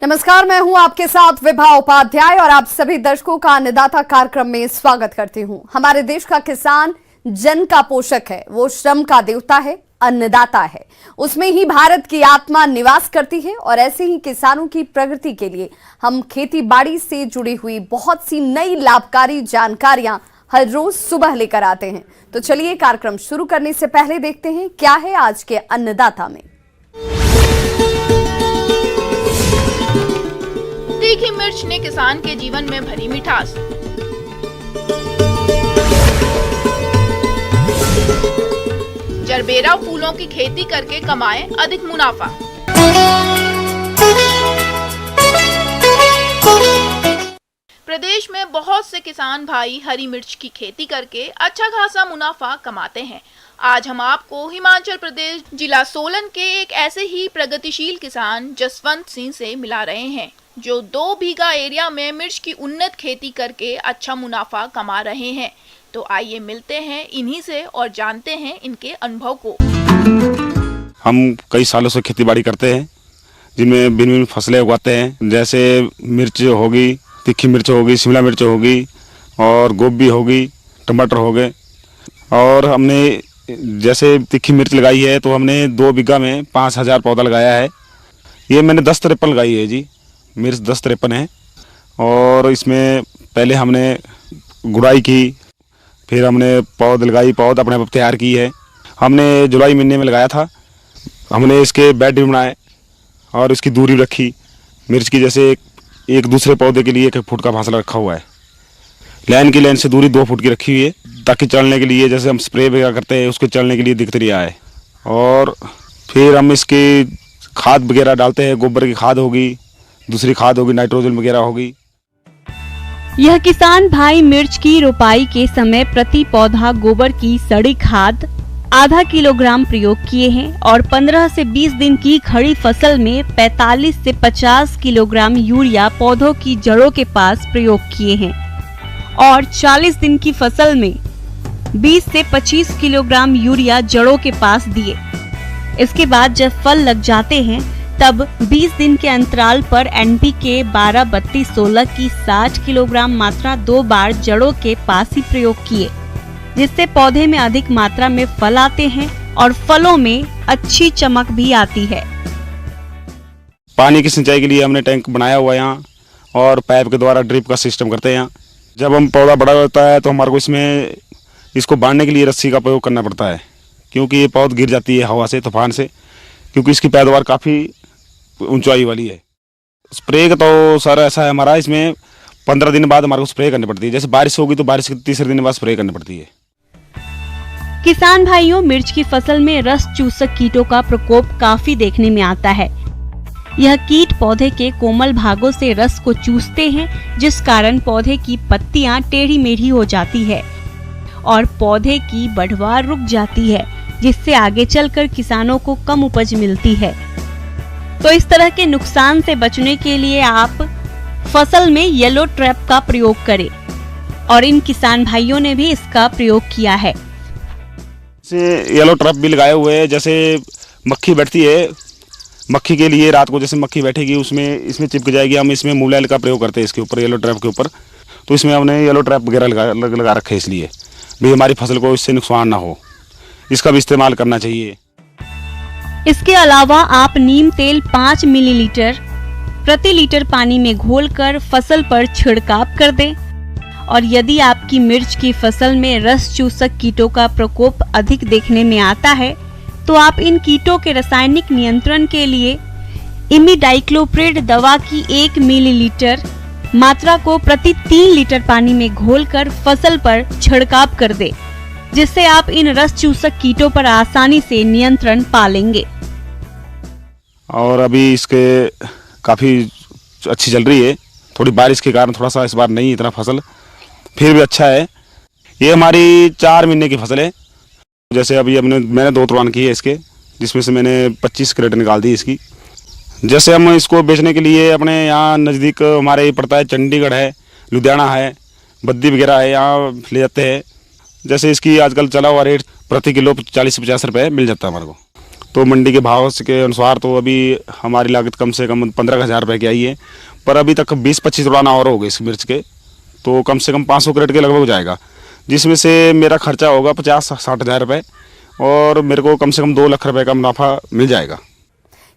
नमस्कार, मैं हूं आपके साथ विभा उपाध्याय और आप सभी दर्शकों का अन्नदाता कार्यक्रम में स्वागत करती हूं। हमारे देश का किसान जन का पोषक है, वो श्रम का देवता है, अन्नदाता है। उसमें ही भारत की आत्मा निवास करती है और ऐसे ही किसानों की प्रगति के लिए हम खेती बाड़ी से जुड़ी हुई बहुत सी नई लाभकारी जानकारियां हर रोज सुबह लेकर आते हैं। तो चलिए कार्यक्रम शुरू करने से पहले देखते हैं क्या है आज के अन्नदाता में। तीखी मिर्च ने किसान के जीवन में भरी मिठास। जरबेरा फूलों की खेती करके कमाए अधिक मुनाफा। प्रदेश में बहुत से किसान भाई हरी मिर्च की खेती करके अच्छा खासा मुनाफा कमाते हैं। आज हम आपको हिमाचल प्रदेश जिला सोलन के एक ऐसे ही प्रगतिशील किसान जसवंत सिंह से मिला रहे हैं, जो 2 बीघा एरिया में मिर्च की उन्नत खेती करके अच्छा मुनाफा कमा रहे हैं। तो आइए मिलते हैं इन्हीं से और जानते हैं इनके अनुभव को। हम कई सालों से खेती बाड़ी करते हैं, जिनमें भिन्न भिन्न फसलें उगाते हैं। जैसे मिर्च होगी, तीखी मिर्च होगी, शिमला मिर्च होगी और गोभी होगी, टमाटर हो गए। और हमने जैसे तीखी मिर्च लगाई है तो हमने 2 बीघा में 5000 पौधा लगाया है। ये मैंने 1053 लगाई है जी, मिर्च 1053 है। और इसमें पहले हमने गुड़ाई की, फिर हमने पौध लगाई, पौध अपने आप तैयार की है। हमने जुलाई महीने में लगाया था। हमने इसके बेड भी बनाए और इसकी दूरी रखी मिर्च की, जैसे एक दूसरे पौधे के लिए 1 फुट का फासला रखा हुआ है। लाइन की लाइन से दूरी 2 फुट की रखी हुई है, ताकि चलने के लिए जैसे हम स्प्रे वगैरह करते हैं उसके चलने के लिए दिक्कत नहीं आए। और फिर हम इसकी खाद वगैरह डालते हैं। गोबर की खाद होगी, दूसरी खाद होगी, नाइट्रोजन वगैरह होगी। यह किसान भाई मिर्च की रोपाई के समय प्रति पौधा गोबर की सड़ी खाद आधा किलोग्राम प्रयोग किए हैं और 15 से 20 दिन की खड़ी फसल में 45 से 50 किलोग्राम यूरिया पौधों की जड़ों के पास प्रयोग किए हैं और 40 दिन की फसल में 20 से 25 किलोग्राम यूरिया जड़ों के पास दिए। इसके बाद जब फल लग जाते हैं तब 20 दिन के अंतराल पर NPK 12-32-16 की 60 किलोग्राम मात्रा 2 बार जड़ों के पास ही प्रयोग किए, जिससे पौधे में अधिक मात्रा में फल आते हैं और फलों में अच्छी चमक भी आती है। पानी की सिंचाई के लिए हमने टैंक बनाया हुआ है यहाँ, और पाइप के द्वारा ड्रिप का सिस्टम करते हैं यहाँ। जब हम पौधा बड़ा होता है तो हमारे को इसको बांधने के लिए रस्सी का प्रयोग करना पड़ता है, क्योंकि ये पौध गिर जाती है हवा से, तूफान से, क्योंकि इसकी पैदावार काफ़ी ऊंचाई वाली है। स्प्रे का तो सर ऐसा है हमारा, इसमें 15 दिन बाद हमारे को स्प्रे करनी पड़ती है। जैसे बारिश होगी तो बारिश के 3 दिन बाद स्प्रे करनी पड़ती है। किसान भाइयों, मिर्च की फसल में रस चूसक कीटों का प्रकोप काफी देखने में आता है। यह कीट पौधे के कोमल भागों से रस को चूसते हैं, जिस कारण पौधे की पत्तियां टेढ़ी मेढ़ी हो जाती है और पौधे की बढ़वार रुक जाती है, जिससे आगे चलकर किसानों को कम उपज मिलती है। तो इस तरह के नुकसान से बचने के लिए आप फसल में येलो ट्रैप का प्रयोग करें, और इन किसान भाइयों ने भी इसका प्रयोग किया है। येलो ट्रैप भी लगाए हुए हैं। जैसे मक्खी बैठती है, मक्खी के लिए रात को जैसे मक्खी बैठेगी इसमें चिपक जाएगी। हम इसमें मूव का प्रयोग करते हैं इसके ऊपर, येलो ट्रैप के ऊपर। तो इसमें हमने येलो ट्रैप वगैरह लगा रखे, इसलिए भी हमारी फसल को इससे नुकसान ना हो, इसका भी इस्तेमाल करना चाहिए। इसके अलावा आप नीम तेल 5 मिलीलीटर प्रति लीटर पानी में घोलकर फसल पर छिड़काव कर दें। और यदि आपकी मिर्च की फसल में रस चूसक कीटों का प्रकोप अधिक देखने में आता है, तो आप इन कीटों के रासायनिक नियंत्रण के लिए इमिडाक्लोप्रिड दवा की 1 मिलीलीटर मात्रा को प्रति 3 लीटर पानी में घोलकर फसल पर छिड़काव कर दें, जिससे आप इन रस चूसक कीटों पर आसानी से नियंत्रण पा लेंगे। और अभी इसके काफ़ी अच्छी चल रही है। थोड़ी बारिश के कारण थोड़ा सा इस बार नहीं इतना फसल, फिर भी अच्छा है। ये हमारी 4 महीने की फसल है। जैसे अभी मैंने 2 तुड़ान की है इसके, जिसमें से मैंने 25 क्रेट निकाल दी इसकी। जैसे हम इसको बेचने के लिए अपने यहाँ नज़दीक हमारे ये पड़ता है, चंडीगढ़ है, लुधियाना है, बद्दी वगैरह है, यहाँ ले जाते हैं। जैसे इसकी आजकल चला हुआ रेट प्रति किलो 40 से 50 रुपये मिल जाता है हमारे को। तो मंडी के भाव के अनुसार तो अभी हमारी लागत कम से कम 15,000 रुपये की आई है, पर अभी तक 20-25 उड़ाना और हो गए इस मिर्च के, तो कम से कम 500 क्रेट के लगभग हो जाएगा, जिसमें से मेरा खर्चा होगा 50-60 हज़ार रुपये और मेरे को कम से कम 2 लाख रुपए का मुनाफा मिल जाएगा।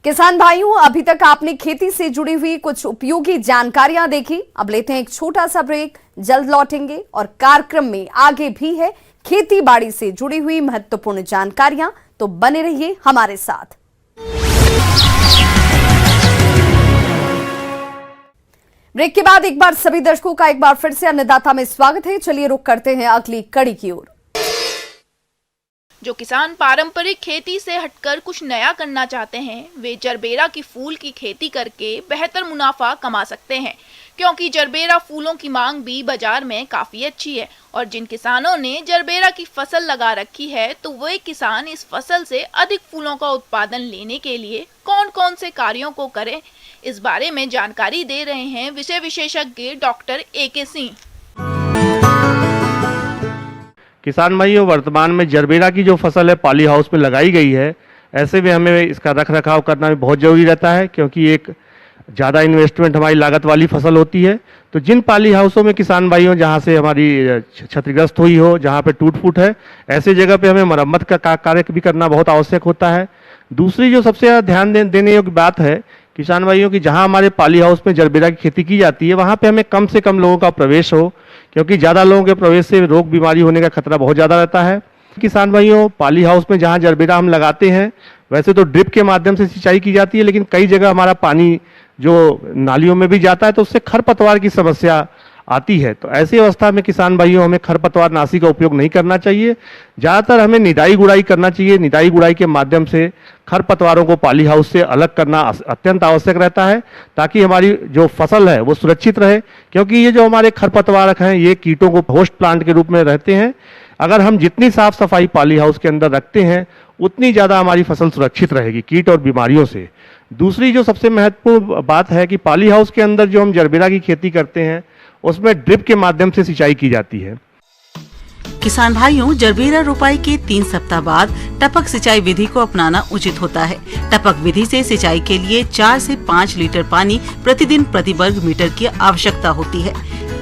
किसान भाइयों, अभी तक आपने खेती से जुड़ी हुई कुछ उपयोगी जानकारियां देखी। अब लेते हैं एक छोटा सा ब्रेक, जल्द लौटेंगे और कार्यक्रम में आगे भी है खेती बाड़ी से जुड़ी हुई महत्वपूर्ण जानकारियां, तो बने रहिए हमारे साथ। ब्रेक के बाद एक बार सभी दर्शकों का एक बार फिर से अन्नदाता में स्वागत है। चलिए रुक करते हैं अगली कड़ी की ओर। जो किसान पारंपरिक खेती से हटकर कुछ नया करना चाहते हैं, वे जरबेरा की फूल की खेती करके बेहतर मुनाफा कमा सकते हैं, क्योंकि जरबेरा फूलों की मांग भी बाजार में काफी अच्छी है। और जिन किसानों ने जरबेरा की फसल लगा रखी है, तो वे किसान इस फसल से अधिक फूलों का उत्पादन लेने के लिए कौन कौन से कार्यों को करें, इस बारे में जानकारी दे रहे हैं विषय विशेषज्ञ डॉक्टर AK सिंह। किसान भाइयों, वर्तमान में जरबेरा की जो फसल है पॉली हाउस में लगाई गई है, ऐसे में हमें इसका रख रखाव करना भी बहुत ज़रूरी रहता है, क्योंकि एक ज़्यादा इन्वेस्टमेंट हमारी लागत वाली फसल होती है। तो जिन पॉली हाउसों में किसान भाइयों जहाँ से हमारी क्षतिग्रस्त हुई हो, जहाँ पे टूट फूट है, ऐसी जगह पे हमें मरम्मत का कार्य भी करना बहुत आवश्यक होता है। दूसरी जो सबसे ज़्यादा ध्यान देने योग्य बात है किसान भाइयों की, जहाँ हमारे पॉली हाउस में जरबेरा की खेती की जाती है, वहाँ पे हमें कम से कम लोगों का प्रवेश हो, क्योंकि ज़्यादा लोगों के प्रवेश से रोग बीमारी होने का खतरा बहुत ज़्यादा रहता है। किसान भाइयों, पॉली हाउस में जहाँ जरबेरा हम लगाते हैं, वैसे तो ड्रिप के माध्यम से सिंचाई की जाती है, लेकिन कई जगह हमारा पानी जो नालियों में भी जाता है, तो उससे खरपतवार की समस्या आती है। तो ऐसी अवस्था में किसान भाइयों हमें खरपतवार नाशी का उपयोग नहीं करना चाहिए। ज़्यादातर हमें निदाई गुड़ाई करना चाहिए। निदाई गुड़ाई के माध्यम से खरपतवारों को पॉली हाउस से अलग करना अत्यंत आवश्यक रहता है, ताकि हमारी जो फसल है वो सुरक्षित रहे, क्योंकि ये जो हमारे खरपतवार हैं ये कीटों को होस्ट प्लांट के रूप में रहते हैं। अगर हम जितनी साफ सफाई पॉली हाउस के अंदर रखते हैं, उतनी ज़्यादा हमारी फसल सुरक्षित रहेगी कीट और बीमारियों से। दूसरी जो सबसे महत्वपूर्ण बात है कि पॉली हाउस के अंदर जो हम जरबेरा की खेती करते हैं, उसमें ड्रिप के माध्यम से सिंचाई की जाती है। किसान भाइयों, जरबेरा रोपाई के 3 सप्ताह बाद टपक सिंचाई विधि को अपनाना उचित होता है। टपक विधि से सिंचाई के लिए 4 से 5 लीटर पानी प्रतिदिन प्रति वर्ग मीटर की आवश्यकता होती है।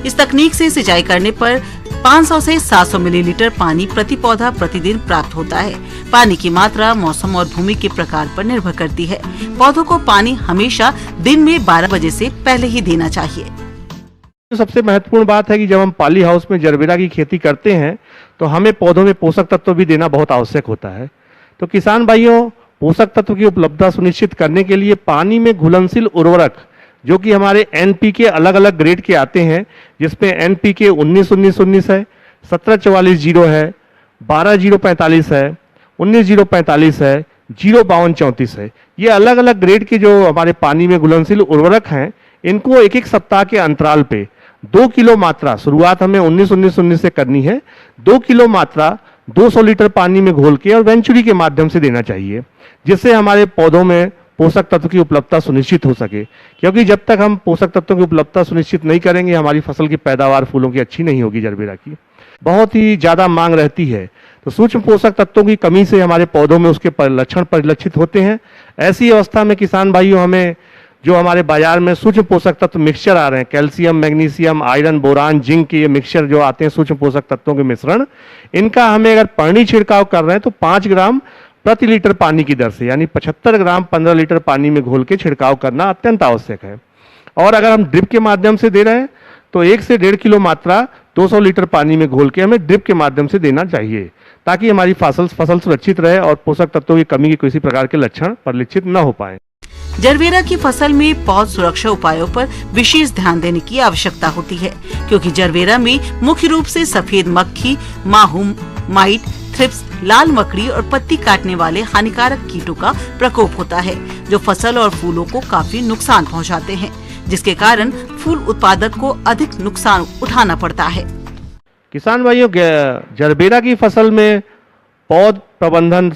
इस तकनीक से सिंचाई करने पर 500 से 700 मिलीलीटर पानी प्रति पौधा प्रतिदिन प्राप्त होता है। पानी की मात्रा मौसम और भूमि के प्रकार पर निर्भर करती है। पौधों को पानी हमेशा दिन में 12 बजे से पहले ही देना चाहिए। सबसे महत्वपूर्ण बात है कि जब हम पॉली हाउस में जरबेरा की खेती करते हैं, तो हमें पौधों में पोषक तत्व भी देना बहुत आवश्यक होता है। तो किसान भाइयों, पोषक तत्व की उपलब्धता सुनिश्चित करने के लिए पानी में घुलनशील उर्वरक, जो कि हमारे NPK अलग अलग ग्रेड के आते हैं, जिसमें NPK 19-19-19 है, 17-44-0 है, 12-0-45 है, 19-0-45 है, 0-52-34 है। ये अलग अलग ग्रेड के जो हमारे पानी में घुलनशील उर्वरक हैं, इनको एक एक सप्ताह के अंतराल पे 2 किलो मात्रा, शुरुआत हमें 19-19-19 से करनी है, 2 किलो मात्रा 200 लीटर पानी में घोल के और वेंचुरी के माध्यम से देना चाहिए, जिससे हमारे पौधों में पोषक तत्व की उपलब्धता सुनिश्चित हो सके। क्योंकि जब तक हम पोषक तत्वों की उपलब्धता सुनिश्चित नहीं करेंगे, हमारी फसल की पैदावार फूलों की अच्छी नहीं होगी। जरबेरा की बहुत ही ज़्यादा मांग रहती है, तो सूक्ष्म पोषक तत्वों की कमी से हमारे पौधों में उसके लक्षण परिलक्षित होते हैं। ऐसी अवस्था में किसान भाइयों, हमें जो हमारे बाजार में सूक्ष्म पोषक तत्व मिक्सचर आ रहे हैं, calcium, magnesium, iron, boron, zinc के ये मिक्सचर जो आते हैं सूक्ष्म पोषक तत्वों के मिश्रण, इनका हमें अगर पर्णी छिड़काव कर रहे हैं तो 5 ग्राम प्रति लीटर पानी की दर से, यानी 75 ग्राम 15 लीटर पानी में घोल के छिड़काव करना अत्यंत आवश्यक है। और अगर हम ड्रिप के माध्यम से दे रहे हैं तो 1 से 1.5 किलो मात्रा 200 लीटर पानी में घोल के हमें ड्रिप के माध्यम से देना चाहिए, ताकि हमारी फसल सुरक्षित रहे और पोषक तत्वों की कमी के किसी प्रकार के लक्षण परिलक्षित न हो पाए। जरबेरा की फसल में पौध सुरक्षा उपायों पर विशेष ध्यान देने की आवश्यकता होती है, क्योंकि जरबेरा में मुख्य रूप से सफेद मक्खी, माहू, माइट, थ्रिप्स, लाल मकड़ी और पत्ती काटने वाले हानिकारक कीटों का प्रकोप होता है, जो फसल और फूलों को काफी नुकसान पहुंचाते हैं, जिसके कारण फूल उत्पादक को अधिक नुकसान उठाना पड़ता है। किसान भाइयों, जरबेरा की फसल में पौध प्रबंधन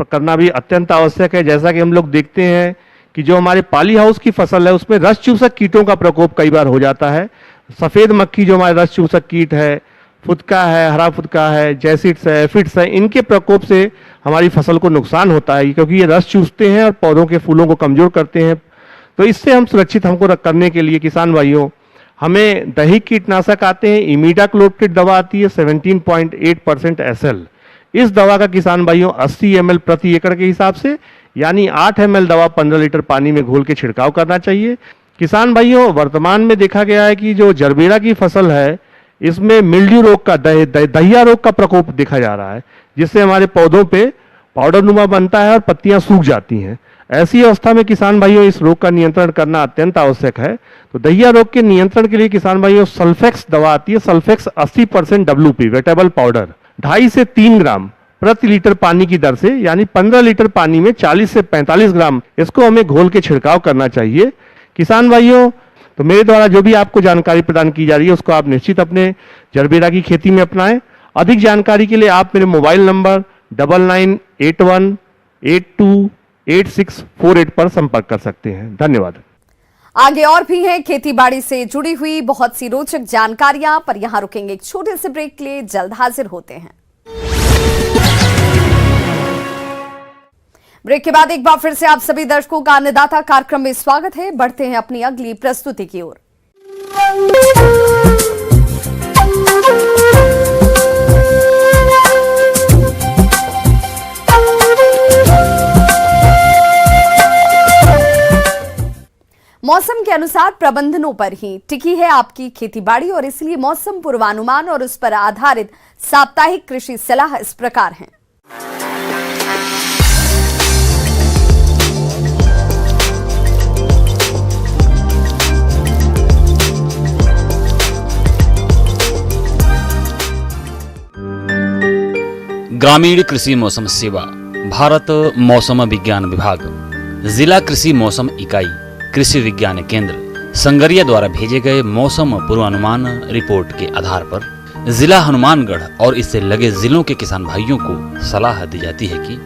करना भी अत्यंत आवश्यक है। जैसा कि हम लोग देखते हैं कि जो हमारे पॉली हाउस की फसल है, उसमें रस चूसक कीटों का प्रकोप कई बार हो जाता है। सफ़ेद मक्खी जो हमारे रस चूसक कीट है, फुदका है, हरा फुदका है, जैसिड्स है, एफिड्स है, इनके प्रकोप से हमारी फसल को नुकसान होता है, क्योंकि ये रस चूसते हैं और पौधों के फूलों को कमजोर करते हैं। तो इससे हम सुरक्षित करने के लिए किसान भाइयों, हमें दैहिक कीटनाशक आते हैं, इमीडाक्लोप्रिड दवा आती है 17.8% SL। इस दवा का किसान भाइयों 80 ml प्रति एकड़ के हिसाब से, यानी 8 ml दवा 15 लीटर पानी में घोल के छिड़काव करना चाहिए। किसान भाइयों, वर्तमान में देखा गया है कि जो जरबेरा की फसल है, इसमें मिल्ड्यू रोग का दहिया रोग का प्रकोप देखा जा रहा है, जिससे हमारे पौधों पे पाउडर नुमा बनता है और पत्तियां सूख जाती हैं। ऐसी अवस्था में किसान भाइयों इस रोग का नियंत्रण करना अत्यंत आवश्यक है। तो दहिया रोग के नियंत्रण के लिए किसान भाइयों सल्फेक्स दवा आती है, सल्फेक्स 80% WP वेटेबल पाउडर 2.5 से 3 ग्राम प्रति लीटर पानी की दर से, यानी 15 लीटर पानी में 40 से 45 ग्राम इसको हमें घोल के छिड़काव करना चाहिए। किसान भाइयों, तो मेरे द्वारा जो भी आपको जानकारी प्रदान की जा रही है उसको आप निश्चित अपने जरबेरा की खेती में अपनाएं। अधिक जानकारी के लिए आप मेरे मोबाइल नंबर 9981828648 पर संपर्क कर सकते हैं। धन्यवाद। आगे और भी हैं खेती बाड़ी से जुड़ी हुई बहुत सी रोचक जानकारियां, पर यहां रुकेंगे एक छोटे से ब्रेक के लिए, जल्द हाजिर होते हैं। ब्रेक के बाद एक बार फिर से आप सभी दर्शकों का अन्नदाता कार्यक्रम में स्वागत है। बढ़ते हैं अपनी अगली प्रस्तुति की ओर। मौसम के अनुसार प्रबंधनों पर ही टिकी है आपकी खेतीबाड़ी, और इसलिए मौसम पूर्वानुमान और उस पर आधारित साप्ताहिक कृषि सलाह इस प्रकार है। ग्रामीण कृषि मौसम सेवा, भारत मौसम विज्ञान विभाग, जिला कृषि मौसम इकाई, कृषि विज्ञान केंद्र संगरिया द्वारा भेजे गए मौसम पूर्वानुमान रिपोर्ट के आधार पर जिला हनुमानगढ़ और इससे लगे जिलों के किसान भाइयों को सलाह दी जाती है कि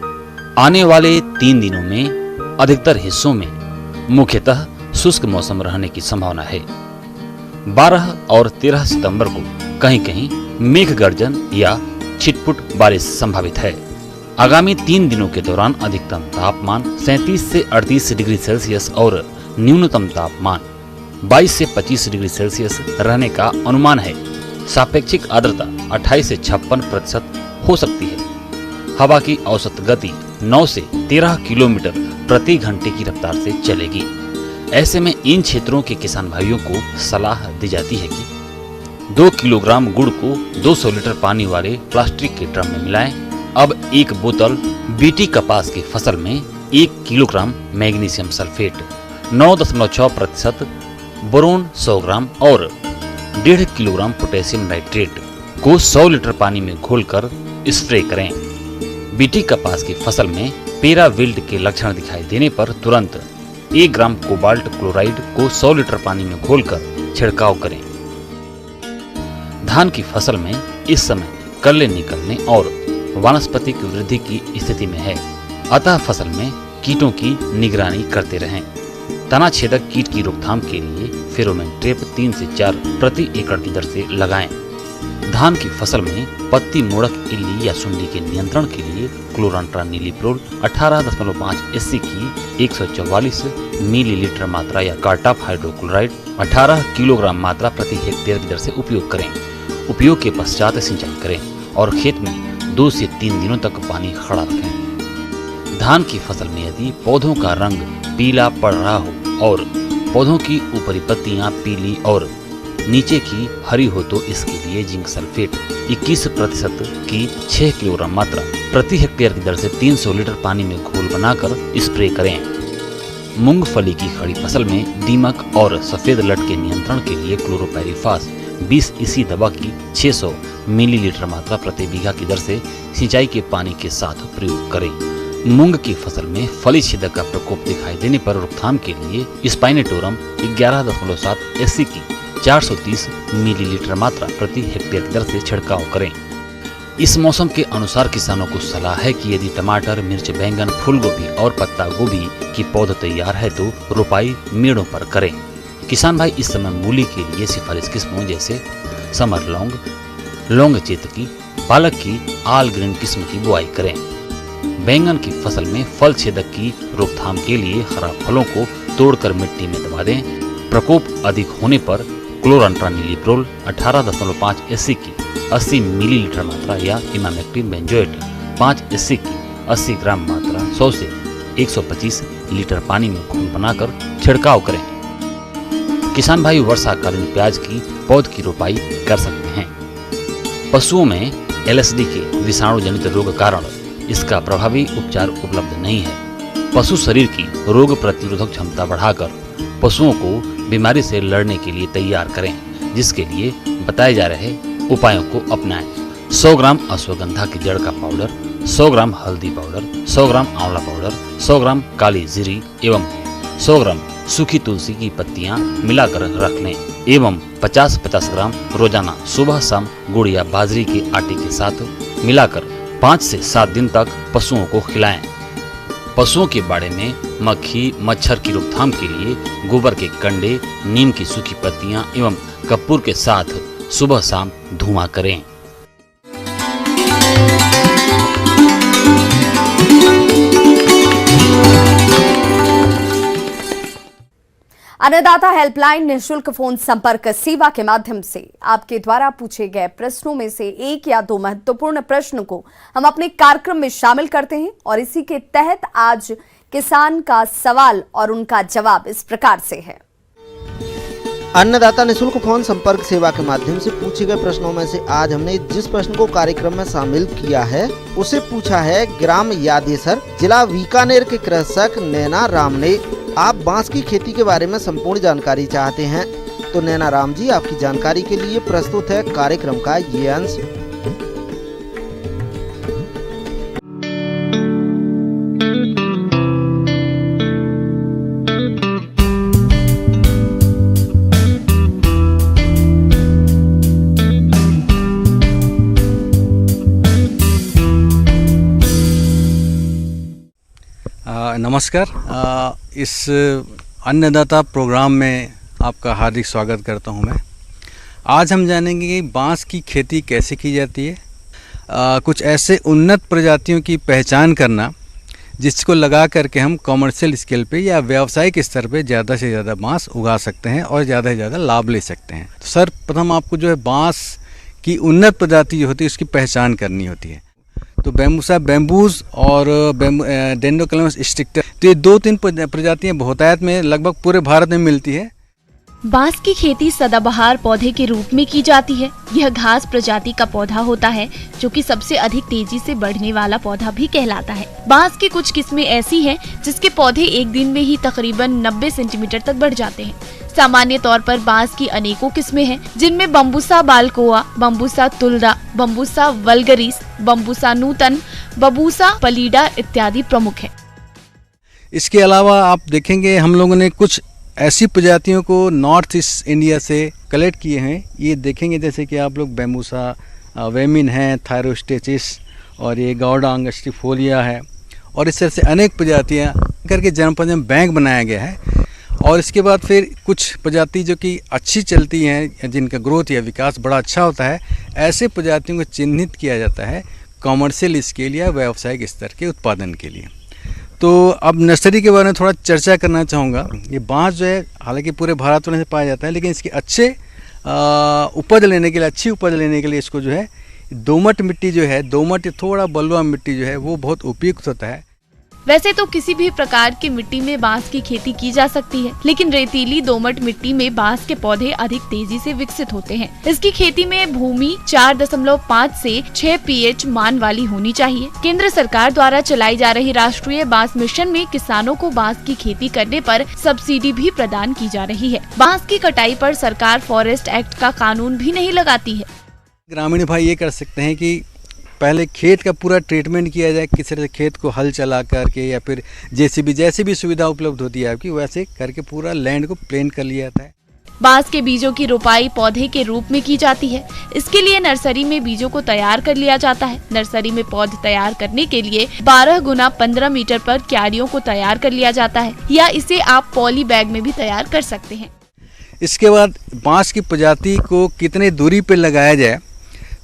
आने वाले 3 दिनों में अधिकतर हिस्सों में मुख्यतः शुष्क मौसम रहने की संभावना है। 12 और 13 सितंबर को कहीं कहीं मेघ गर्जन या छिटपुट बारिश संभावित है। आगामी 3 दिनों के दौरान अधिकतम तापमान 37 से 38 डिग्री सेल्सियस और न्यूनतम तापमान 22 से 25 डिग्री सेल्सियस रहने का अनुमान है। सापेक्षिक आर्द्रता 28 से 56% हो सकती है। हवा की औसत गति 9 से 13 किलोमीटर प्रति घंटे की रफ्तार से चलेगी। ऐसे में इन क्षेत्रों के किसान भाइयों को सलाह दी जाती है कि 2 किलोग्राम गुड़ को 200 लीटर पानी वाले प्लास्टिक के ड्रम में मिलाएं। अब 1 बोतल बीटी कपास की फसल में 1 किलोग्राम मैग्नीशियम सल्फेट, 9.6% बोरोन 100 ग्राम और 1.5 किलोग्राम पोटेशियम नाइट्रेट को 100 लीटर पानी में घोलकर स्प्रे करें। बीटी कपास की फसल में पेरा विल्ट के लक्षण दिखाई देने पर तुरंत 1 ग्राम कोबाल्ट क्लोराइड को 100 लीटर पानी में घोलकर छिड़काव करें। धान की फसल में इस समय कल्ले निकलने और वानस्पतिक वृद्धि की स्थिति में है, अतः फसल में कीटों की निगरानी करते रहें। तना छेदक कीट की रोकथाम के लिए फेरोमोन ट्रैप 3 से 4 प्रति एकड़ की दर से लगाएं। धान की फसल में पत्ती मोड़क इल्ली या सुंडी के नियंत्रण के लिए क्लोरांट्रानिलिप्रोल 18.5 SC की 144 मिलीलीटर मात्रा या कार्टाप हाइड्रोक्लोराइड 18 किलोग्राम मात्रा प्रति हेक्टेयर की दर से उपयोग करें। उपयोग के पश्चात सिंचाई करें और खेत में 2 से 3 दिनों तक पानी खड़ा रखें। धान की फसल में यदि पौधों का रंग पीला पड़ रहा हो और पौधों की ऊपरी पत्तियां पीली और नीचे की हरी हो तो इसके लिए जिंक सल्फेट 21% की 6 किलोग्राम मात्रा प्रति हेक्टेयर की दर से 300 लीटर पानी में घोल बनाकर स्प्रे करें। मूंगफली की खड़ी फसल में दीमक और सफेद लट के नियंत्रण के लिए क्लोरोपाइरिफास 20 इसी दवा की 600 मिलीलीटर मात्रा प्रति बीघा की दर से सिंचाई के पानी के साथ प्रयोग करें। मूंग की फसल में फली छेदक का प्रकोप दिखाई देने पर रोकथाम के लिए स्पाइनेटोरम 11.7 SC की 430 मिलीलीटर मात्रा प्रति हेक्टेयर की दर से छिड़काव करें। इस मौसम के अनुसार किसानों को सलाह है कि यदि टमाटर, मिर्च, बैंगन, फूल गोभी और पत्ता गोभी की पौध तैयार है तो रोपाई मेड़ों पर करें। किसान भाई इस समय मूली के लिए सिफारिश किस्मों जैसे समर लॉन्ग, लौंग चेतकी, पालक की आल ग्रीन किस्म की बुआई करें। बैंगन की फसल में फल छेदक की रोकथाम के लिए खराब फलों को तोड़कर मिट्टी में दबा दें। प्रकोप अधिक होने पर क्लोरांट्रानिलिप्रोल 18.5 SC की 80 मिलीलीटर मात्रा या इमामेक्टिन बेंजोएट 5 SC की 80 ग्राम मात्रा 100 से 125 लीटर पानी में घोल बनाकर छिड़काव करें। किसान भाई वर्षाकालीन प्याज की पौध की रोपाई कर सकते हैं। पशुओं में LSD के विषाणु जनित रोग कारण इसका प्रभावी उपचार उपलब्ध नहीं है। पशु शरीर की रोग प्रतिरोधक क्षमता बढ़ाकर पशुओं को बीमारी से लड़ने के लिए तैयार करें, जिसके लिए बताए जा रहे उपायों को अपनाएं। 100 ग्राम अश्वगंधा की जड़ का पाउडर, 100 ग्राम हल्दी पाउडर, 100 ग्राम आंवला पाउडर, 100 ग्राम काली जीरी एवं 100 ग्राम सूखी तुलसी की पत्तियां मिलाकर रख लें एवं 50-50 ग्राम रोजाना सुबह शाम गुड़ या बाजरी के आटे के साथ मिलाकर 5 से 7 दिन तक पशुओं को खिलाएं। पशुओं के बाड़े में मक्खी मच्छर की रोकथाम के लिए गोबर के कंडे, नीम की सूखी पत्तियां एवं कपूर के साथ सुबह शाम धुआं करें। अन्नदाता हेल्पलाइन निःशुल्क फोन संपर्क सेवा के माध्यम से आपके द्वारा पूछे गए प्रश्नों में से एक या दो महत्वपूर्ण प्रश्न को हम अपने कार्यक्रम में शामिल करते हैं और इसी के तहत आज किसान का सवाल और उनका जवाब इस प्रकार से है। अन्नदाता निःशुल्क फोन संपर्क सेवा के माध्यम से पूछे गए प्रश्नों में से आज हमने जिस प्रश्न को कार्यक्रम में शामिल किया है उसे पूछा है ग्राम यादेसर, जिला बीकानेर के कृषक नैना राम ने। आप बांस की खेती के बारे में संपूर्ण जानकारी चाहते हैं तो नैना राम जी, आपकी जानकारी के लिए प्रस्तुत है कार्यक्रम का ये अंश। नमस्कार। इस अन्नदाता प्रोग्राम में आपका हार्दिक स्वागत करता हूं मैं। आज हम जानेंगे कि बांस की खेती कैसे की जाती है, कुछ ऐसे उन्नत प्रजातियों की पहचान करना जिसको लगा करके हम कॉमर्शियल स्केल पे या व्यावसायिक स्तर पे ज़्यादा से ज़्यादा बांस उगा सकते हैं और ज़्यादा से ज़्यादा लाभ ले सकते हैं। तो सर, प्रथम आपको जो है बांस की उन्नत प्रजाति जो होती है उसकी पहचान करनी होती है। तो बैम्बूसा बैम्बूज और डेंड्रोकैलमस स्ट्रिक्टा, तो ये 2-3 प्रजातियां बहुतायत में लगभग पूरे भारत में मिलती है। बांस की खेती सदाबहार पौधे के रूप में की जाती है। यह घास प्रजाति का पौधा होता है जो कि सबसे अधिक तेजी से बढ़ने वाला पौधा भी कहलाता है। बांस की कुछ किस्में ऐसी हैं जिसके पौधे एक दिन में ही तकरीबन 90 सेंटीमीटर तक बढ़ जाते हैं। सामान्य तौर पर बांस की अनेकों किस्में हैं, जिनमें बम्बूसा बालकोआ, बम्बूसा तुलदा, बम्बूसा वल्गरिस, बम्बूसा नूतन, बम्बूसा पलीडा इत्यादि प्रमुख है। इसके अलावा आप देखेंगे हम लोगों ने कुछ ऐसी प्रजातियों को नॉर्थ ईस्ट इंडिया से कलेक्ट किए हैं। ये देखेंगे जैसे कि आप लोग बैम्बूसा वेमिन है, थायरोस्टेचिस और ये गौडा अंगस्टिफोलिया है और इस तरह से अनेक प्रजातियाँ करके जन्मपंजीयन बैंक बनाया गया है। और इसके बाद फिर कुछ प्रजाति जो कि अच्छी चलती हैं, जिनका ग्रोथ या विकास बड़ा अच्छा होता है, ऐसे प्रजातियों को चिन्हित किया जाता है कॉमर्शियल स्केल या व्यावसायिक स्तर के उत्पादन के लिए। तो अब नर्सरी के बारे में थोड़ा चर्चा करना चाहूँगा। ये बांस जो है हालांकि पूरे भारत में से पाया जाता है, लेकिन इसके अच्छे उपज लेने के लिए, अच्छी उपज लेने के लिए इसको जो है दोमट मिट्टी जो है, दोमट थोड़ा बलुआ मिट्टी जो है वो बहुत उपयुक्त होता है। वैसे तो किसी भी प्रकार की मिट्टी में बांस की खेती की जा सकती है, लेकिन रेतीली दोमट मिट्टी में बांस के पौधे अधिक तेजी से विकसित होते हैं। इसकी खेती में भूमि 4.5 से 6 pH मान वाली होनी चाहिए। केंद्र सरकार द्वारा चलाई जा रही राष्ट्रीय बांस मिशन में किसानों को बांस की खेती करने पर सब्सिडी भी प्रदान की जा रही है। बांस की कटाई पर सरकार फॉरेस्ट एक्ट का कानून भी नहीं लगाती है। ग्रामीण भाई ये कर सकते हैं कि पहले खेत का पूरा ट्रीटमेंट किया जाए, किसी तरह से खेत को हल चला करके या फिर जैसे भी सुविधा उपलब्ध होती है आपकी, वैसे करके पूरा लैंड को प्लेन कर लिया जाता है। बांस के बीजों की रोपाई पौधे के रूप में की जाती है। इसके लिए नर्सरी में बीजों को तैयार कर लिया जाता है। नर्सरी में पौधे तैयार करने के लिए 12 गुना 15 मीटर पर क्यारियों को तैयार कर लिया जाता है, या इसे आप पॉली बैग में भी तैयार कर सकते हैं। इसके बाद बांस की प्रजाति को कितने दूरी पे लगाया जाए,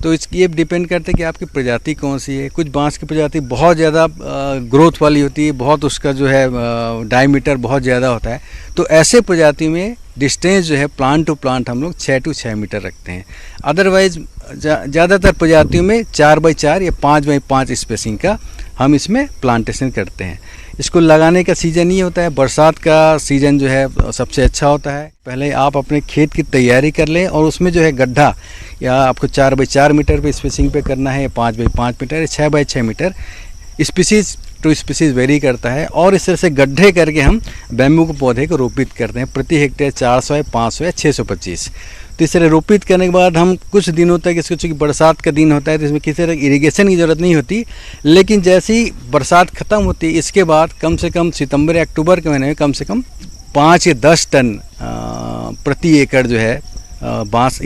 तो इसकी ये डिपेंड करता है कि आपकी प्रजाति कौन सी है। कुछ बांस की प्रजाति बहुत ज़्यादा ग्रोथ वाली होती है, बहुत उसका जो है डायमीटर बहुत ज़्यादा होता है, तो ऐसे प्रजाति में डिस्टेंस जो है प्लांट टू प्लांट हम लोग 6 to 6 मीटर रखते हैं। अदरवाइज ज़्यादातर प्रजातियों में 4x4 या 5x5 स्पेसिंग का हम इसमें प्लांटेशन करते हैं। इसको लगाने का सीज़न ये होता है, बरसात का सीज़न जो है सबसे अच्छा होता है। पहले आप अपने खेत की तैयारी कर लें और उसमें जो है गड्ढा, या आपको 4x4 मीटर पे स्पेसिंग पे करना है, 5x5 मीटर या 6x6 metre, species to species vary करता है। और इस तरह से गड्ढे करके हम बैम्बू के पौधे को रोपित करते हैं प्रति हेक्टेयर 400 या 500 या 625। तो इस तरह रोपित करने के बाद हम कुछ दिनों तक इसको, चूँकि बरसात का दिन होता है तो इसमें किसी तरह इरिगेशन की ज़रूरत नहीं होती, लेकिन जैसे ही बरसात ख़त्म होती है इसके बाद कम से कम सितंबर या अक्टूबर के महीने में कम से कम 5 या 10 टन प्रति एकड़ जो है बांस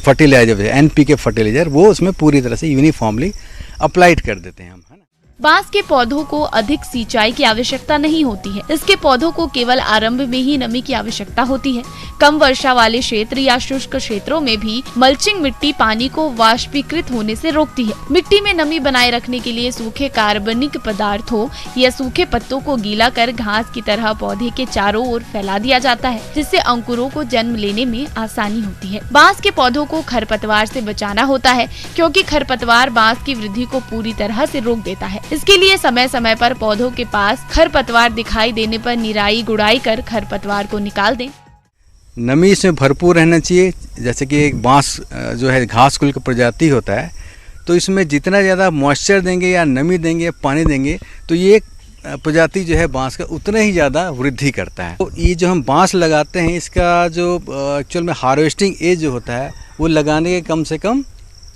फर्टिलाइजर है, NPK फर्टिलाइजर, वो उसमें पूरी तरह से यूनिफॉर्मली अप्लाइड कर देते हैं हम, है ना। बांस के पौधों को अधिक सिंचाई की आवश्यकता नहीं होती है। इसके पौधों को केवल आरंभ में ही नमी की आवश्यकता होती है। कम वर्षा वाले क्षेत्र या शुष्क क्षेत्रों में भी मल्चिंग मिट्टी पानी को वाष्पीकृत होने से रोकती है। मिट्टी में नमी बनाए रखने के लिए सूखे कार्बनिक पदार्थों या सूखे पत्तों को गीला कर घास की तरह पौधे के चारों ओर फैला दिया जाता है, जिससे अंकुरों को जन्म लेने में आसानी होती है। बांस के पौधों को खरपतवार से बचाना होता है, क्योंकि खरपतवार बांस की वृद्धि को पूरी तरह से रोक देता है। इसके लिए समय समय पर पौधों के पास खरपतवार दिखाई देने पर निराई गुड़ाई कर खरपतवार को निकाल दें। नमी इसमें भरपूर रहना चाहिए। जैसे कि एक बांस जो है घास कुल का प्रजाति होता है, तो इसमें जितना ज़्यादा मॉइस्चर देंगे या नमी देंगे या पानी देंगे तो ये प्रजाति जो है बांस का उतना ही ज़्यादा वृद्धि करता है। तो ये जो हम बांस लगाते हैं इसका जो एक्चुअल में हार्वेस्टिंग एज जो होता है वो लगाने के कम से कम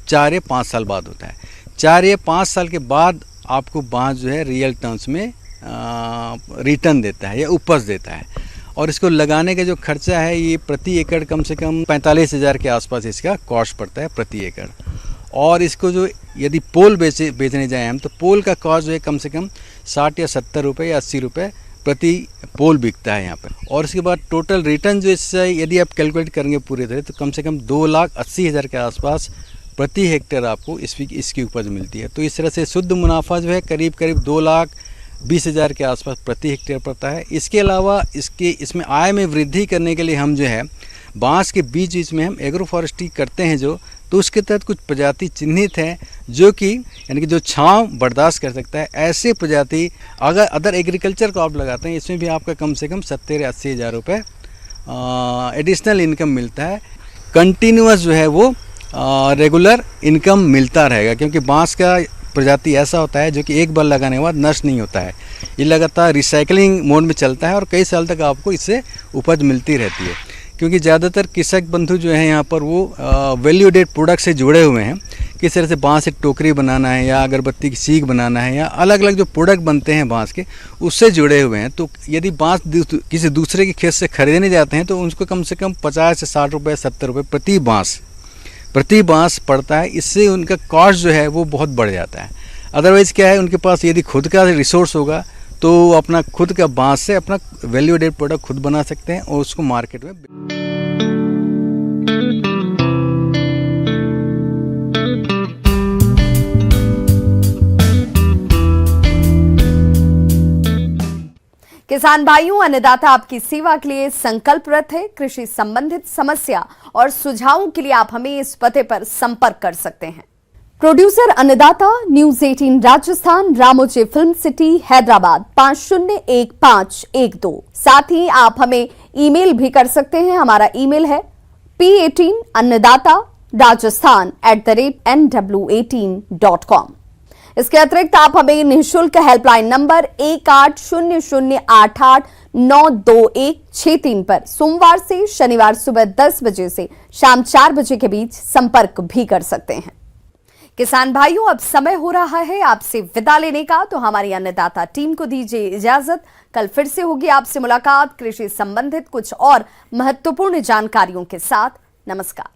4 या 5 साल बाद होता है। 4 या 5 साल के बाद आपको बांस जो है रियल टर्म्स में रिटर्न देता है या उपज देता है। और इसको लगाने का जो खर्चा है ये प्रति एकड़ कम से कम 45,000 के आसपास इसका कॉस्ट पड़ता है प्रति एकड़। और इसको जो यदि पोल बेचने जाएँ हम, तो पोल का कॉस्ट जो है कम से कम 60 या 70 रुपये या 80 रुपये प्रति पोल बिकता है यहाँ पर। और इसके बाद टोटल रिटर्न जो इससे यदि आप कैलकुलेट करेंगे पूरी तरह तो कम से कम 2,80,000 के आसपास प्रति हेक्टेयर आपको इसकी उपज मिलती है। तो इस तरह से शुद्ध मुनाफा जो है करीब 2,20,000 के आसपास प्रति हेक्टेयर पड़ता है। इसके अलावा इसमें आय में वृद्धि करने के लिए हम जो है बांस के बीच में हम एग्रो फॉरेस्ट्री करते हैं तो उसके तहत कुछ प्रजाति चिन्हित हैं जो कि यानी कि जो छांव बर्दाश्त कर सकता है। ऐसे प्रजाति अगर अदर एग्रीकल्चर क्रॉप लगाते हैं इसमें भी आपका कम से कम 70 या 80,000 रुपये एडिशनल इनकम मिलता है। कंटिन्यूअस जो है वो रेगुलर इनकम मिलता रहेगा, क्योंकि बांस का प्रजाति ऐसा होता है जो कि एक बार लगाने के बाद नष्ट नहीं होता है। ये लगातार रिसाइकलिंग मोड में चलता है और कई साल तक आपको इससे उपज मिलती रहती है। क्योंकि ज़्यादातर कृषक बंधु जो हैं यहाँ पर वो वैल्यू एडेड प्रोडक्ट से जुड़े हुए हैं। किस तरह से बांस से टोकरी बनाना है या अगरबत्ती की सीख बनाना है या अलग अलग जो प्रोडक्ट बनते हैं बांस के, उससे जुड़े हुए हैं। तो यदि बांस किसी दूसरे के खेत से खरीदने जाते हैं तो उनको कम से कम 50 से 60 रुपये 70 रुपये प्रति बांस पड़ता है। इससे उनका कॉस्ट जो है वो बहुत बढ़ जाता है। अदरवाइज़ क्या है, उनके पास यदि खुद का रिसोर्स होगा तो अपना खुद का बांस से अपना वैल्यू एडेड प्रोडक्ट खुद बना सकते हैं और उसको मार्केट में। किसान भाइयों, अन्नदाता आपकी सेवा के लिए संकल्परत है। कृषि संबंधित समस्या और सुझावों के लिए आप हमें इस पते पर संपर्क कर सकते हैं। प्रोड्यूसर अन्नदाता, news 18 Rajasthan, Ramoji film city, Hyderabad 501512। साथ ही आप हमें ईमेल भी कर सकते हैं। हमारा ईमेल है p18annadaata@nw18.com। इसके अतिरिक्त आप हमें निःशुल्क हेल्पलाइन नंबर 1800889216 पर सोमवार से शनिवार सुबह 10 बजे से शाम 4 बजे के बीच संपर्क भी कर सकते हैं। किसान भाइयों, अब समय हो रहा है आपसे विदा लेने का, तो हमारी अन्नदाता टीम को दीजिए इजाजत। कल फिर से होगी आपसे मुलाकात कृषि संबंधित कुछ और महत्वपूर्ण जानकारियों के साथ। नमस्कार।